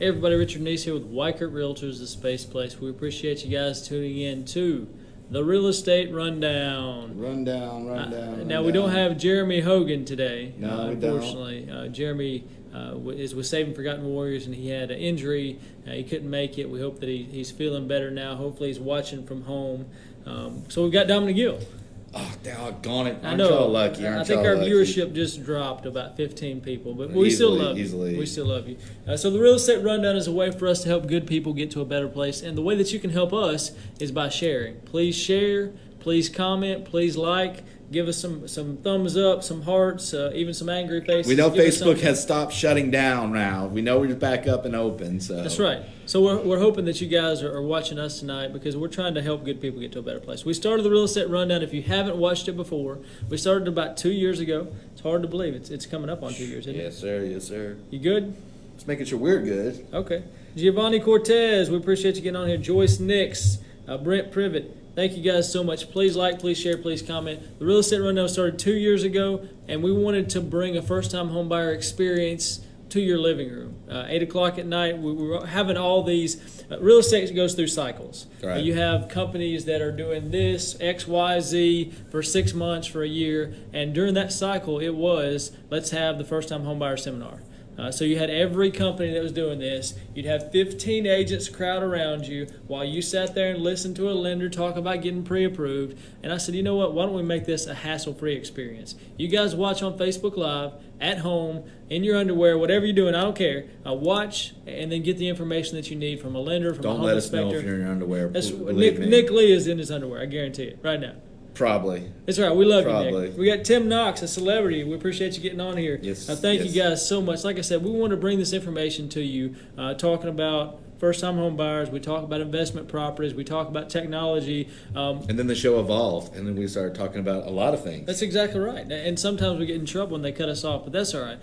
Hey everybody, Richard Neese here with Weichert Realtors, the Space Place. We appreciate you guys tuning in to the Real Estate Rundown. Now, we don't have Jeremy Hogan today, No, we unfortunately. Jeremy is with Saving Forgotten Warriors, and he had an injury. He couldn't make it. We hope that he's feeling better now. Hopefully he's watching from home. So we've got Dominic Gill. Oh, doggone it. I know. Y'all lucky? I think our viewership just dropped about 15 people, but we still love you. We still love you. So the Real Estate Rundown is a way for us to help good people get to a better place, and the way that you can help us is by sharing. Please share, please comment, please like, give us some thumbs up, some hearts, even some angry faces. We know Facebook has stopped shutting down now. We know we're back up and open. So that's right. So we're hoping that you guys are watching us tonight because we're trying to help good people get to a better place. We started the Real Estate Rundown. If you haven't watched it before, we started about 2 years ago. It's hard to believe. It's coming up on 2 years, isn't it? Yes, sir. Yes, sir. You good? Just making sure we're good. Okay. Giovanni Cortez, we appreciate you getting on here. Joyce Nix, Brent Privet. Thank you guys so much. Please like, please share, please comment. The Real Estate Rundown started 2 years ago, and we wanted to bring a first-time homebuyer experience to your living room. 8 o'clock at night, we were having all these. Real estate goes through cycles. Right. You have companies that are doing this, X, Y, Z, for 6 months, for a year, and during that cycle, it was, let's have the first-time homebuyer seminar. So you had every company that was doing this. You'd have 15 agents crowd around you while you sat there and listened to a lender talk about getting pre-approved. And I said, you know what? Why don't we make this a hassle-free experience? You guys watch on Facebook Live, at home, in your underwear, whatever you're doing, I don't care. Watch and then get the information that you need from a lender, from a home inspector. Don't let us know if you're in your underwear. Nick Lee is in his underwear, I guarantee it, right now. Probably. That's right. We love you, Nick. We got Tim Knox, a celebrity. We appreciate you getting on here. Yes. Thank you guys so much. Like I said, we want to bring this information to you, talking about first-time home buyers. We talk about investment properties. We talk about technology. And then the show evolved, and then we started talking about a lot of things. That's exactly right. And sometimes we get in trouble when they cut us off, but that's all right.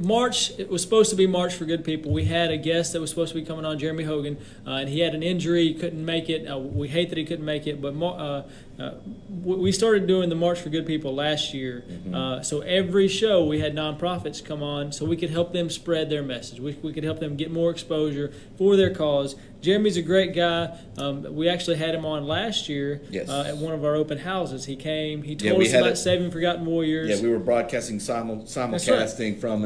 March, it was supposed to be March for Good People. We had a guest that was supposed to be coming on, Jeremy Hogan, and he had an injury. He couldn't make it. We hate that he couldn't make it, but we started doing the March for Good People last year. Mm-hmm. So every show we had nonprofits come on so we could help them spread their message. We could help them get more exposure for their cause. Jeremy's a great guy. We actually had him on last year at one of our open houses. He came. He told us about Saving Forgotten Warriors. Yeah, we were broadcasting simulcasting from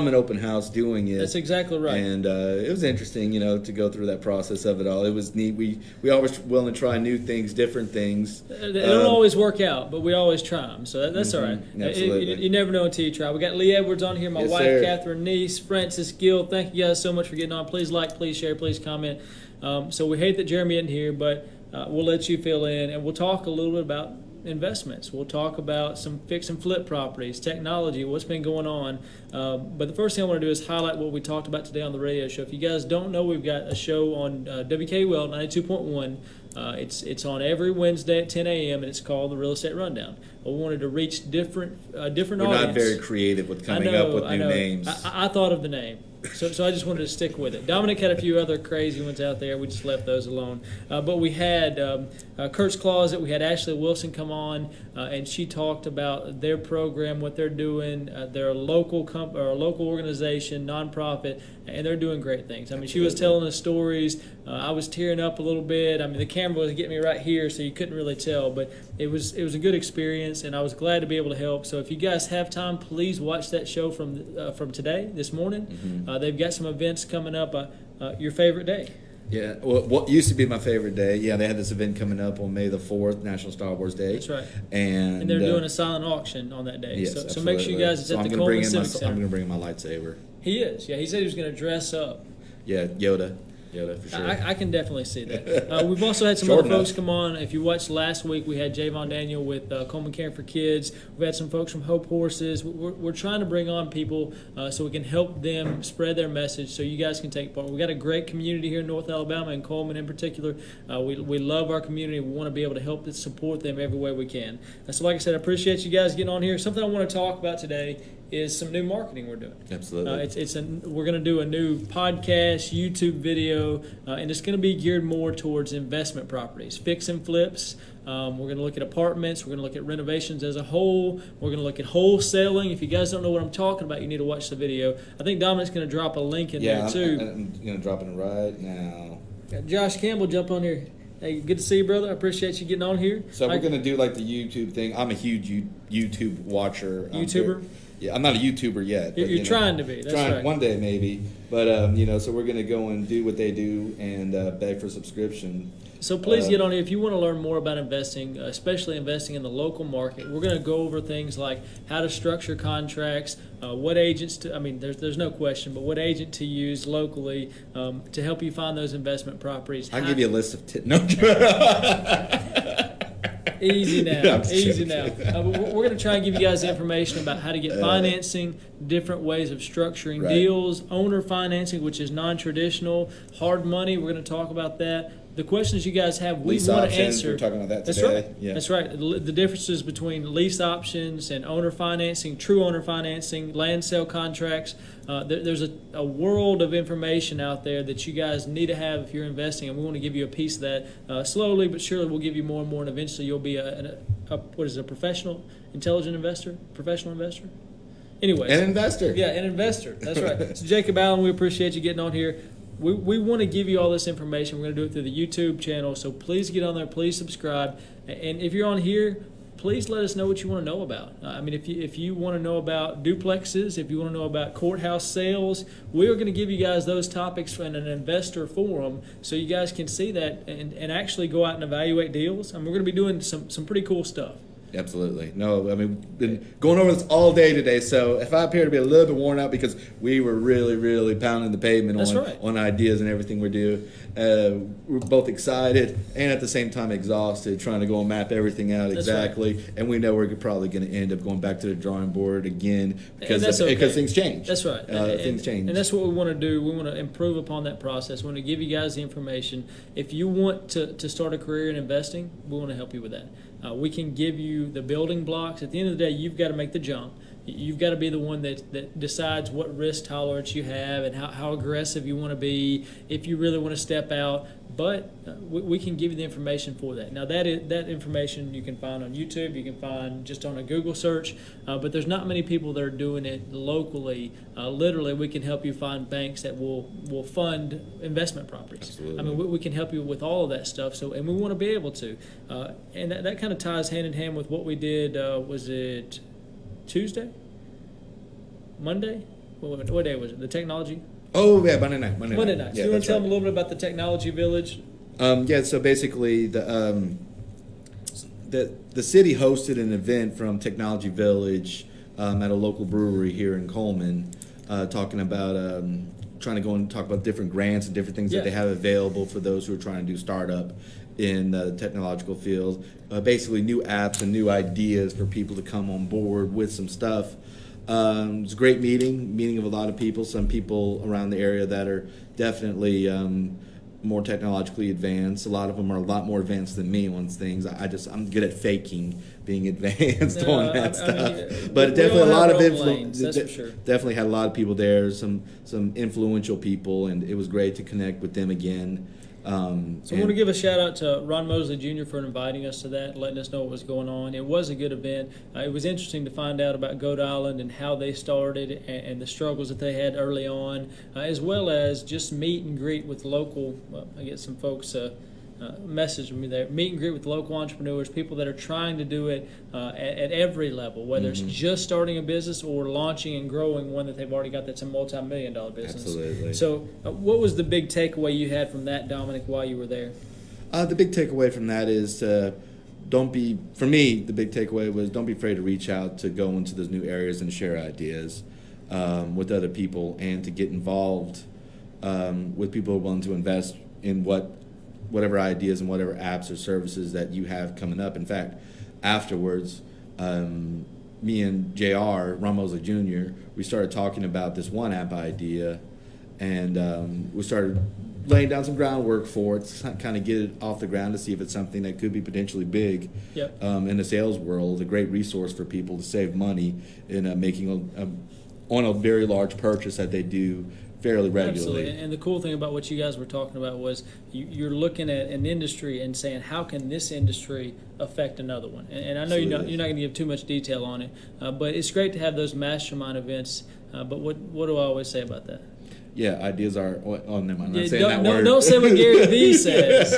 an open house doing it. That's exactly right. And it was interesting, to go through that process of it all. It was neat. We always willing to try new things, different things. They don't always work out, but we always try them. So that's all right. Absolutely. You never know until you try. We got Lee Edwards on here, my wife, Catherine Neese, Francis Gill. Thank you guys so much for getting on. Please like, please share, please comment. So we hate that Jeremy isn't here, but we'll let you fill in, and we'll talk a little bit about investments. We'll talk about some fix and flip properties, technology, what's been going on. But the first thing I want to do is highlight what we talked about today on the radio show. If you guys don't know, we've got a show on WKWL 92.1. It's on every Wednesday at 10 a.m. and it's called the Real Estate Rundown. We wanted to reach different audience. We're not very creative with coming up with new names. I thought of the name. So I just wanted to stick with it. Dominic had a few other crazy ones out there. We just left those alone. But we had Kurt's Closet. We had Ashley Wilson come on, and she talked about their program, what they're doing. They're a local organization, nonprofit, and they're doing great things. I mean, she was telling us stories. I was tearing up a little bit. I mean, the camera was getting me right here, so you couldn't really tell. But it was a good experience, and I was glad to be able to help. So if you guys have time, please watch that show from today, this morning. Mm-hmm. They've got some events coming up. Your favorite day? Yeah, well, what used to be my favorite day, they had this event coming up on May the 4th, National Star Wars Day. That's right. And they're doing a silent auction on that day. Yes, so make sure you guys, it's at the Coleman Civic Center. I'm going to bring in my lightsaber. He is. Yeah, he said he was going to dress up. Yeah, Yoda. For sure. I can definitely see that. We've also had some other folks come on. If you watched last week, we had Javon Daniel with Coleman Caring for Kids. We've had some folks from Hope Horses. We're trying to bring on people so we can help them spread their message so you guys can take part. We've got a great community here in North Alabama and Coleman in particular. We love our community. We want to be able to help and support them every way we can. So like I said, I appreciate you guys getting on here. Something I want to talk about today is some new marketing we're doing. Absolutely. We're going to do a new podcast, YouTube video, and it's going to be geared more towards investment properties, fix and flips. We're going to look at apartments. We're going to look at renovations as a whole. We're going to look at wholesaling. If you guys don't know what I'm talking about, you need to watch the video. I think Dominic's going to drop a link in there too. I'm going to drop it right now. Got Josh Campbell jump on here. Hey, good to see you, brother. I appreciate you getting on here. So we're going to do like the YouTube thing. I'm a huge YouTube watcher. YouTuber? Yeah, I'm not a YouTuber yet. You're trying to be. That's right. One day maybe. But, so we're going to go and do what they do and beg for subscription. So please get on here if you want to learn more about investing, especially investing in the local market. We're going to go over things like how to structure contracts, what agents to, there's no question, but what agent to use locally to help you find those investment properties. I'll give you a list of Easy now, easy now. We're going to try and give you guys information about how to get financing, different ways of structuring deals, owner financing, which is non-traditional, hard money. We're going to talk about that. The questions you guys have, we want to answer. We're talking about that today. That's right. Yeah. That's right. The differences between lease options and owner financing, true owner financing, land sale contracts. There's a world of information out there that you guys need to have if you're investing, and we want to give you a piece of that slowly but surely. We'll give you more and more, and eventually you'll be a professional, intelligent investor, professional investor. Anyway, an investor. Yeah, an investor. That's right. So Jacob Allen, we appreciate you getting on here. We want to give you all this information. We're going to do it through the YouTube channel, so please get on there. Please subscribe. And if you're on here, please let us know what you want to know about. If you want to know about duplexes, if you want to know about courthouse sales, we are going to give you guys those topics in an investor forum so you guys can see that and actually go out and evaluate deals. We're going to be doing some pretty cool stuff. Absolutely. No, we've been going over this all day today, so if I appear to be a little bit worn out because we were really, really pounding the pavement on ideas and everything we do, we're both excited and at the same time exhausted trying to go and map everything out exactly, and we know we're probably going to end up going back to the drawing board again because things change. That's right. Things change. And that's what we want to do. We want to improve upon that process. We want to give you guys the information. If you want to start a career in investing, we want to help you with that. We can give you the building blocks. At the end of the day, you've got to make the jump. You've got to be the one that decides what risk tolerance you have and how aggressive you want to be, if you really want to step out. But we can give you the information for that. Now, that information you can find on YouTube. You can find just on a Google search. But there's not many people that are doing it locally. Literally, we can help you find banks that will fund investment properties. Absolutely. We can help you with all of that stuff. And we want to be able to. And that kind of ties hand in hand with what we did. Was it Tuesday? Monday? What day was it? The technology? Oh, yeah, Monday night. Yeah, so you want to tell them a little bit about the Technology Village? So basically the city hosted an event from Technology Village at a local brewery here in Coleman, talking about trying to go and talk about different grants and different things that they have available for those who are trying to do startup in the technological field. Basically new apps and new ideas for people to come on board with some stuff. It was a great meeting of a lot of people, some people around the area that are definitely more technologically advanced. A lot of them are a lot more advanced than me on things. I'm good at faking being advanced on that stuff. But definitely a lot of influence. That's for sure. Definitely had a lot of people there, some influential people, and it was great to connect with them again. So I want to give a shout out to Ron Mosley Jr. for inviting us to that, letting us know what was going on. It was a good event. It was interesting to find out about Goat Island and how they started and the struggles that they had early on, as well as just meet and greet with local, I get some folks message me there, meet and greet with local entrepreneurs, people that are trying to do it at every level, whether it's just starting a business or launching and growing one that they've already got that's a multi-million-dollar business. Absolutely. So what was the big takeaway you had from that, Dominic, while you were there? The big takeaway from that is the big takeaway was don't be afraid to reach out, to go into those new areas and share ideas with other people, and to get involved with people who are willing to invest in whatever ideas and whatever apps or services that you have coming up. In fact, afterwards, me and JR, Ron Mosley Jr., we started talking about this one app idea, and we started laying down some groundwork for it, to kind of get it off the ground to see if it's something that could be potentially big in the sales world, a great resource for people to save money in making on a very large purchase that they do fairly regularly. Absolutely. And the cool thing about what you guys were talking about was you're looking at an industry and saying, how can this industry affect another one? And I know you're not going to give too much detail on it, but it's great to have those mastermind events. But what do I always say about that? Yeah, ideas are. Oh, never mind. I'm not saying don't, that word. Don't say what Gary Vee says.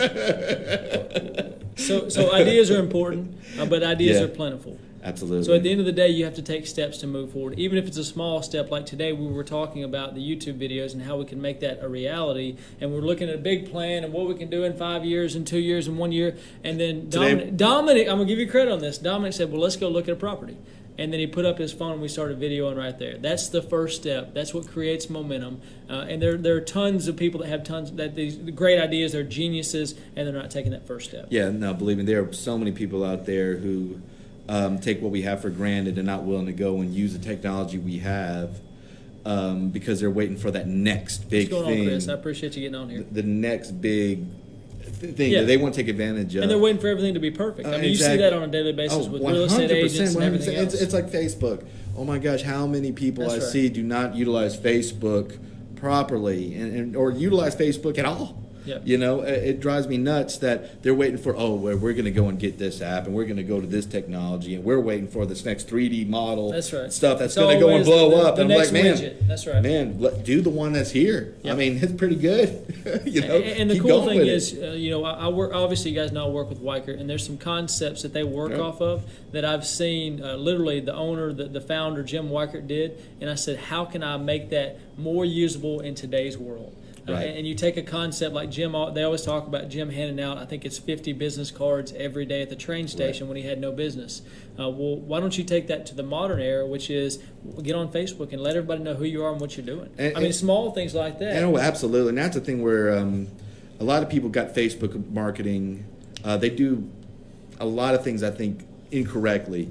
So ideas are important, but ideas are plentiful. Absolutely. So at the end of the day, you have to take steps to move forward. Even if it's a small step, like today we were talking about the YouTube videos and how we can make that a reality. And we're looking at a big plan and what we can do in 5 years and 2 years and 1 year. And then Dominic, I'm going to give you credit on this. Dominic said, well, let's go look at a property. And then he put up his phone and we started videoing right there. That's the first step. That's what creates momentum. And there are tons of people that have these great ideas. They're geniuses, and they're not taking that first step. Yeah, no, believe me, there are so many people out there who take what we have for granted and not willing to go and use the technology we have because they're waiting for that next big thing. What's going on, Chris? I appreciate you getting on here. The next big thing that they want to take advantage of. And they're waiting for everything to be perfect. I mean, exactly. You see that on a daily basis with real estate agents and everything else. It's like Facebook. Oh my gosh, how many people I see do not utilize Facebook properly or utilize Facebook at all? Yep. You know, it drives me nuts that they're waiting for, we're going to go and get this app and we're going to go to this technology and we're waiting for this next 3D model stuff that's going to go and blow up. And I'm like, man, widget. That's right. Man, do the one that's here. Yep. I mean, it's pretty good. You know, and the cool thing is, I work. Obviously, you guys know I work with Weichert, and there's some concepts that they work off of that I've seen. Literally, the owner, the founder, Jim Weichert did, and I said, how can I make that more usable in today's world? Right. And you take a concept like Jim, they always talk about Jim handing out, I think it's 50 business cards every day at the train station when he had no business. Well, why don't you take that to the modern era, which is get on Facebook and let everybody know who you are and what you're doing. I mean, small things like that. Oh, absolutely. And that's the thing where a lot of people got Facebook marketing. They do a lot of things, I think, incorrectly.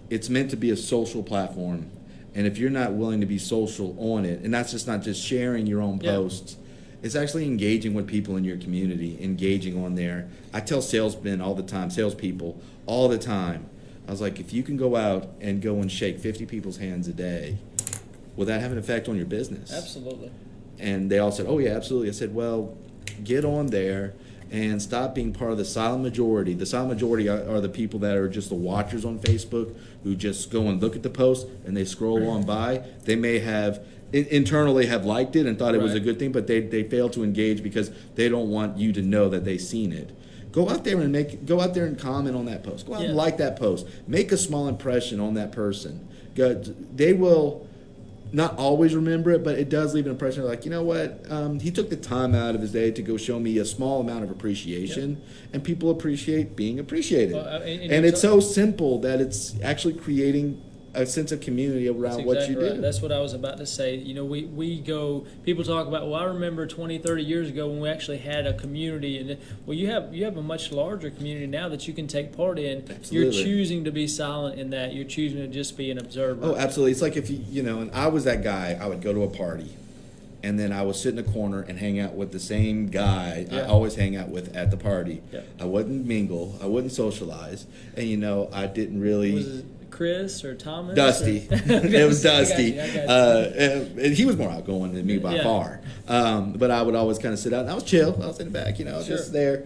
It's meant to be a social platform. And if you're not willing to be social on it, and that's just not just sharing your own posts, it's actually engaging with people in your community, engaging on there. I tell salespeople all the time, I was like, if you can go out and shake 50 people's hands a day, will that have an effect on your business? Absolutely. And they all said, oh yeah, absolutely. I said, well, get on there and stop being part of the silent majority. The silent majority are the people that are just the watchers on Facebook who just go and look at the post and they scroll on by. They may have internally have liked it and thought it was a good thing, but they fail to engage because they don't want you to know that they've seen it. Go out there and comment on that post. Go out and like that post. Make a small impression on that person. They will not always remember it, but it does leave an impression like, you know what, he took the time out of his day to go show me a small amount of appreciation, and people appreciate being appreciated. And it's so simple that it's actually creating a sense of community around what you do. Right. That's what I was about to say. You know, we go, people talk about, well, I remember 20, 30 years ago when we actually had a community. And well, you have a much larger community now that you can take part in. Absolutely. You're choosing to be silent in that. You're choosing to just be an observer. Oh, absolutely. It's like if and I was that guy, I would go to a party and then I would sit in a corner and hang out with the same guy I always hang out with at the party. Yeah. I wouldn't mingle. I wouldn't socialize. And, I didn't really... Was it Chris or Thomas? Dusty. It was Dusty. And he was more outgoing than me by far. But I would always kind of sit out. And I was chill. I was in the back, just there,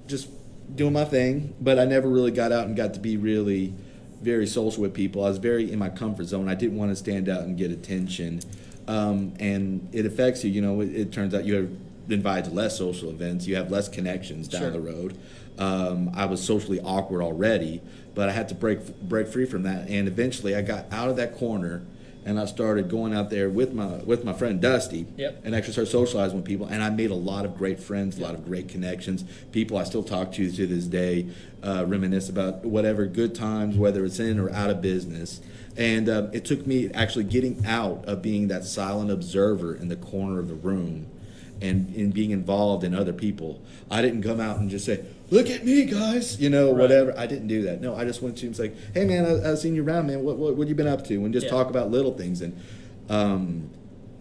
just doing my thing. But I never really got out and got to be really very social with people. I was very in my comfort zone. I didn't want to stand out and get attention. And it affects you. It turns out you're invited to less social events. You have less connections down the road. I was socially awkward already, but I had to break free from that. And eventually I got out of that corner and I started going out there with my friend Dusty and actually started socializing with people. And I made a lot of great friends, a lot of great connections. People I still talk to this day, reminisce about whatever good times, whether it's in or out of business. And it took me actually getting out of being that silent observer in the corner of the room and in being involved in other people. I didn't come out and just say, look at me, guys, whatever. I didn't do that. No, I just went to him and was like, hey, man, I've seen you around, man. What you been up to? And just talk about little things. And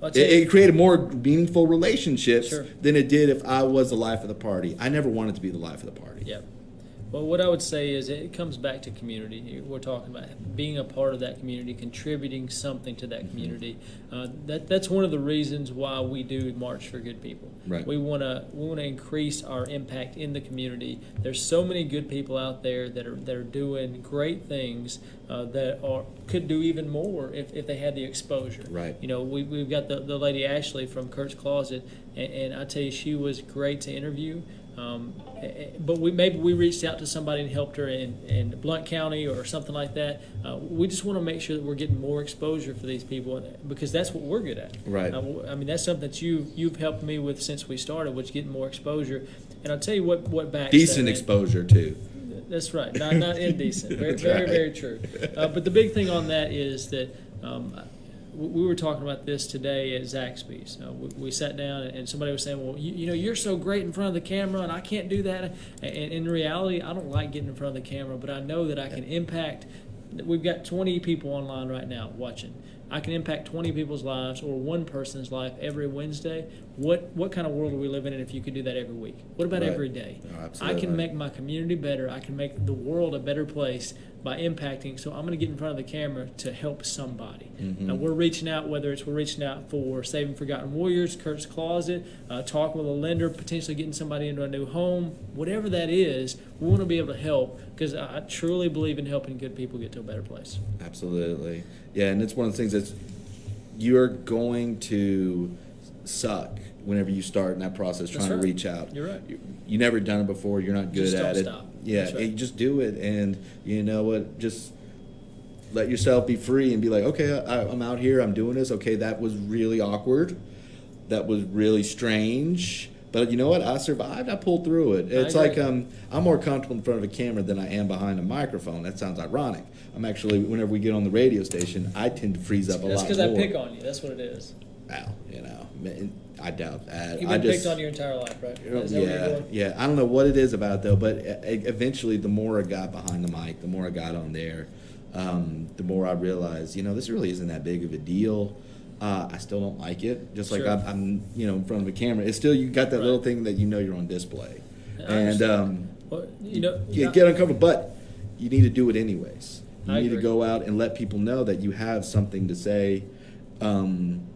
it created more meaningful relationships than it did if I was the life of the party. I never wanted to be the life of the party. Yep. Well, what I would say is it comes back to community. We're talking about being a part of that community, contributing something to that community. That's one of the reasons why we do March for Good People. Right. We want to increase our impact in the community. There's so many good people out there that are doing great things that could do even more if they had the exposure. Right. You know, we've got the lady Ashley from Kurt's Closet, and I tell you, she was great to interview. But maybe we reached out to somebody and helped her in Blount County or something like that. We just want to make sure that we're getting more exposure for these people because that's what we're good at. Right. I mean, that's something that you've helped me with since we started, which is getting more exposure. And I'll tell you what backs Decent that, exposure too. That's right. Not indecent. Very, That's very, right. very true. But the big thing on that is that we were talking about this today at Zaxby's. We sat down and somebody was saying, well, you know, you're so great in front of the camera and I can't do that. And in reality, I don't like getting in front of the camera, but I know that I can impact. We've got 20 people online right now watching. I can impact 20 people's lives or one person's life every Wednesday. What kind of world are we living in if you could do that every week? What about Right. every day? Oh, absolutely. I can make my community better. I can make the world a better place by impacting. So I'm going to get in front of the camera to help somebody. Now we're reaching out, whether we're reaching out for Saving Forgotten Warriors, Kurt's Closet, talking with a lender, potentially getting somebody into a new home, whatever that is, we want to be able to help because I truly believe in helping good people get to a better place. Absolutely. Yeah, and it's one of the things that's you're going to suck whenever you start in that process trying right. to reach out. You're right. You never done it before. You're not good Just at don't it. stop. Yeah, That's right. you just do it, and you know what? Just let yourself be free and be like, okay, I'm out here. I'm doing this. Okay, that was really awkward. That was really strange. But you know what? I survived. I pulled through it. It's like agree. I'm more comfortable in front of a camera than I am behind a microphone. That sounds ironic. I'm actually, whenever we get on the radio station, I tend to freeze up a That's lot because more. I pick on you. That's what it is. Well, you know, I doubt that. You've I been just, picked on your entire life, right? Is that what you're yeah, doing? yeah. I don't know what it is about it though, but eventually, the more I got behind the mic, the more I got on there, the more I realized, you know, this really isn't that big of a deal. I still don't like it. Just like Sure. I'm, you know, in front of a camera. It's still you got that Right. little thing that you know you're on display, I and understand. Well, you know, you get uncomfortable, but you need to do it anyways. You I need to agree. go out and let people know that you have something to say, and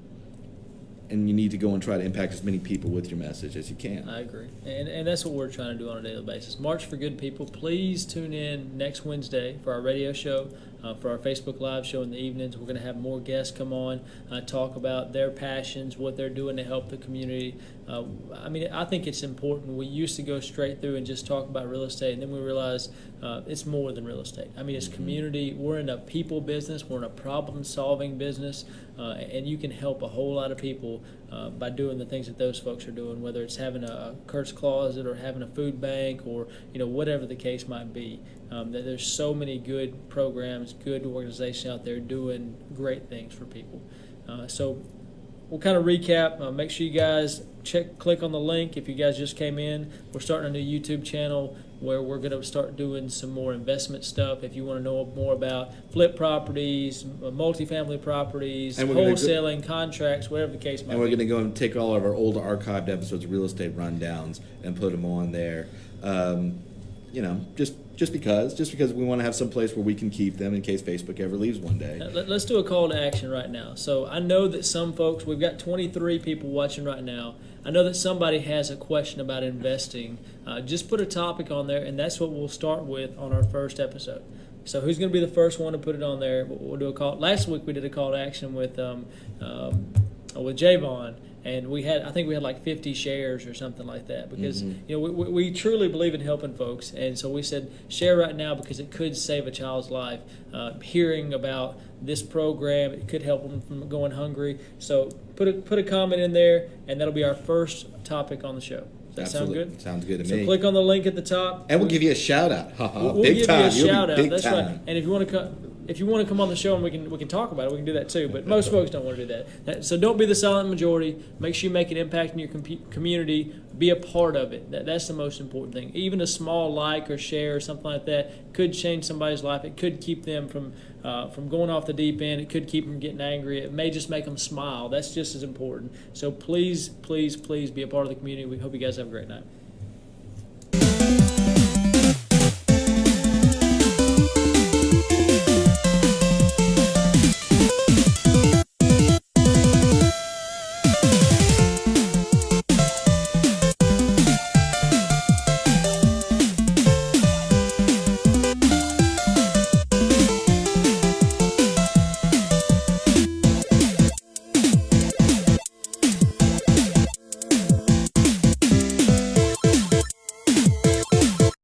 you need to go and try to impact as many people with your message as you can. I agree. And that's what we're trying to do on a daily basis. March for Good People. Please tune in next Wednesday for our radio show, for our Facebook Live show in the evenings. We're going to have more guests come on, talk about their passions, what they're doing to help the community. I mean, I think it's important. We used to go straight through and just talk about real estate, and then we realized it's more than real estate. I mean, it's community. We're in a people business. We're in a problem-solving business, and you can help a whole lot of people by doing the things that those folks are doing, whether it's having a Kurt's Closet or having a food bank or, you know, whatever the case might be. There's so many good programs, good organizations out there doing great things for people. So we'll kind of recap. Make sure you guys click on the link if you guys just came in. We're starting a new YouTube channel where we're going to start doing some more investment stuff. If you want to know more about flip properties, multifamily properties, And we're gonna wholesaling, contracts, whatever the case might And we're be. going to go and take all of our old archived episodes of real estate rundowns and put them on there. You know, just because we want to have some place where we can keep them in case Facebook ever leaves one day. Let's do a call to action right now. So I know that some folks, we've got 23 people watching right now. I know that somebody has a question about investing. Just put a topic on there, and that's what we'll start with on our first episode. So who's going to be the first one to put it on there? We'll do a call. Last week we did a call to action with Javon. And I think we had like 50 shares or something like that because you know we truly believe in helping folks, and so we said share right now because it could save a child's life. Hearing about this program, it could help them from going hungry. So put a comment in there, and that'll be our first topic on the show. Does that Absolutely. sound good? Sounds good to So me. click on the link at the top, And we'll give you a shout out. We'll Big give time. you a You'll be shout out. big That's time. right. And if you want to come on the show and we can talk about it, we can do that too. But most folks don't want to do that. So don't be the silent majority. Make sure you make an impact in your community. Be a part of it. That's the most important thing. Even a small like or share or something like that could change somebody's life. It could keep them from going off the deep end. It could keep them getting angry. It may just make them smile. That's just as important. So please, please, please be a part of the community. We hope you guys have a great night.